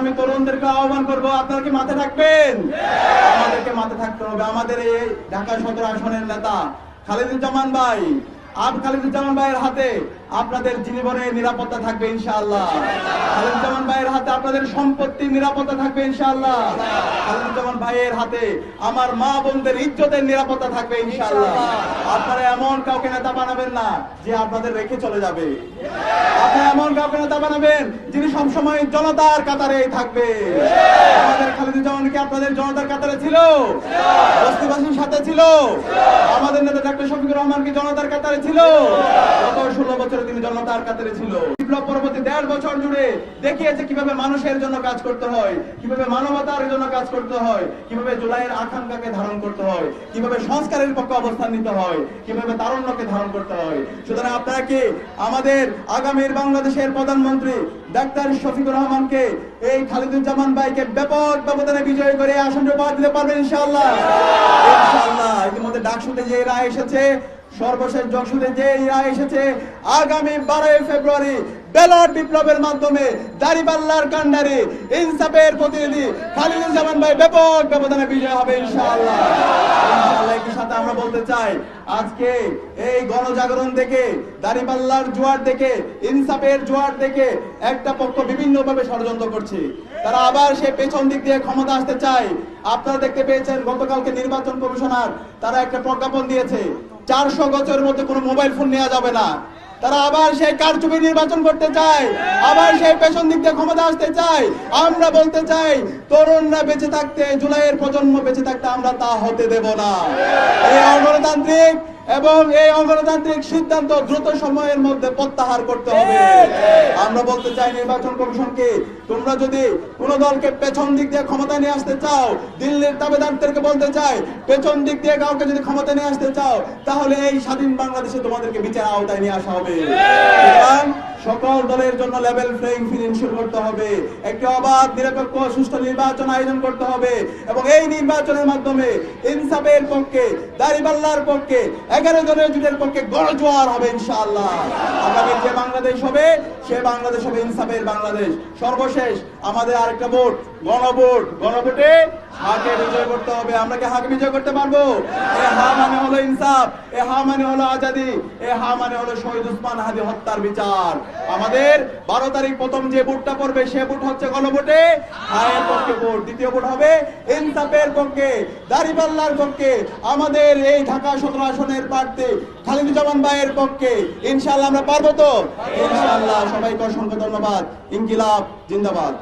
আমি তরুণদেরকে আহ্বান করব, আপনারা কি মাঠে থাকবেন? আমাদেরকে মাঠে থাকতে হবে। আমাদের এই ঢাকা 17 আসনের নেতা খালিদুজ্জামান ভাই, খালিদুজ্জামান ভাইয়ের হাতে আপনাদের জীবনের নিরাপত্তা থাকবে ইনশাআল্লাহ। খালিদুজ্জামান ভাইয়ের হাতে আপনাদের সম্পত্তির নিরাপত্তা থাকবে ইনশাআল্লাহ। খালিদুজ্জামান ভাইয়ের হাতে আমার মা বোনদের ইজ্জতের নিরাপত্তা থাকবে ইনশাআল্লাহ। আপনারা এমন কাউকে নেতা বানাবেন না যে আপনাদের রেখে চলে যাবে। আপনারা এমন কাউকে নেতা বানাবেন যিনি সবসময় জনতার কাতারে থাকবে। আমাদের খালিদুজ্জামান কি আপনাদের জনতার কাতারে ছিল? বস্তিবাসীর সাথে ছিল? আমাদের নেতা ডক্টর শফিকুর রহমান কি জনতার কাতারে ছিল? গত 16 বছর তিনি জনতার কাতারে ছিল। বিপ্লব পরবর্তী 1.5 বছর জুড়ে দেখিয়েছে কিভাবে মানুষের জন্য কাজ করতে হয়, কিভাবে মানবতার জন্য কাজ করতে হয়, কিভাবে জুলাইয়ের আকাঙ্ক্ষাকে ধারণ করতে হয়, কিভাবে সংস্কারের পক্ষে অবস্থান নিতে হয়, কিভাবে তারুণ্যকে ধারণ করতে হয়। সুতরাং আপনারা কি আমাদের আগামীর বাংলাদেশের প্রধানমন্ত্রী ডাক্তার শফিকুর রহমানকে এই খালিদুজ্জামান ভাইকে ব্যাপক ব্যবধানে বিজয় করে আসনটি উপহার দিতে পারবেন ইনশাআল্লাহ? ইনশাআল্লাহ। ইতিমধ্যে ডাকসুতে যে রায় এসেছে, সর্বশেষ জকসুতে যে রায় এসেছে, আগামী 12 ফেব্রুয়ারি ব্যালট বিপ্লবের মাধ্যমে দাড়িপাল্লার কান্ডারি ইনসাফের প্রতিনিধি খালিদুজ্জামান ভাই ব্যাপক ব্যবধানে বিজয় হবে ইনশাআল্লাহ। ইনশাআল্লাহ। একই সাথে আমরা বলতে চাই, আজকে এই গণজাগরণ দেখে, দাড়িপাল্লার জোয়ার দেখে, ইনসাফের জোয়ার দেখে একটা পক্ষ বিভিন্নভাবে ষড়যন্ত্র করছে। তারা আবার সে পেছন দিক দিয়ে ক্ষমতা আসতে চায়। আপনারা দেখতে পেয়েছেন গতকালকে নির্বাচন কমিশনার তারা একটা প্রজ্ঞাপন দিয়েছে, 400 গজের মধ্যে কোনো মোবাইল ফোন নেওয়া যাবে না। তারা আবার সেই কারচুপি নির্বাচন করতে চায়, আবার সেই পেছন দিক দিয়ে ক্ষমতা আসতে চায়। আমরা বলতে চাই, তরুণরা বেঁচে থাকতে, জুলাইয়ের প্রজন্ম বেঁচে থাকতে আমরা তা হতে দেব না। এই অগণতান্ত্রিক এবং এই অগণতান্ত্রিক সিদ্ধান্ত দ্রুত সময়ের মধ্যে প্রত্যাহার করতে হবে। আমরা বলতে চাই নির্বাচন কমিশনকে, তোমরা যদি কোন দলকে পেছন দিক দিয়ে ক্ষমতা নিয়ে আসতে চাও, দিল্লির তাবেদারদেরকে বলতে চাই, পেছন দিক দিয়ে কাউকে যদি ক্ষমতা নিয়ে আসতে চাও, তাহলে এই স্বাধীন বাংলাদেশে তোমাদেরকে বিচার আওতায় নিয়ে আসা হবে। সকল দলের জন্য লেভেল প্লেইং ফিল্ড ইনশিওর করতে হবে। একটি অবাধ, নিরপেক্ষ, সুষ্ঠু নির্বাচন আয়োজন করতে হবে এবং এই নির্বাচনের মাধ্যমে ইনসাফের পক্ষে, দাড়িপাল্লার পক্ষে, 11 দলের জোটের পক্ষে গণজোয়ার হবে ইনশাআল্লাহ। আগামী যে বাংলাদেশ হবে, সে বাংলাদেশ হবে ইনসাফের বাংলাদেশ। সর্বশেষ আমাদের আরেকটা ভোট, গণভোট। গণভোটে হাকে বিজয় করতে হবে। আমরা কি হাকে বিজয় করতে পারবো? এ হা মানে হলো ইনসাফ, এ হা মানে হলো আজাদি, এ হা মানে হলো শহীদ ওসমান হাদি হত্যার বিচার। আমাদের 12 তারিখ প্রথম যে ভোটটা পড়বে, সে ভোট হচ্ছে গণভোটে হায়ের পক্ষে ভোট। দ্বিতীয় ভোট হবে ইনসাফের পক্ষে, দাড়িপাল্লার পক্ষে, আমাদের এই ঢাকা 17 আসনের প্রার্থী খালিদুজ্জামান ভাইয়ের পক্ষে। ইনশাআল্লাহ আমরা পারবো তো? ইনশাআল্লাহ। সবাইকে অসংখ্য ধন্যবাদ। ইনকিলাব জিন্দাবাদ।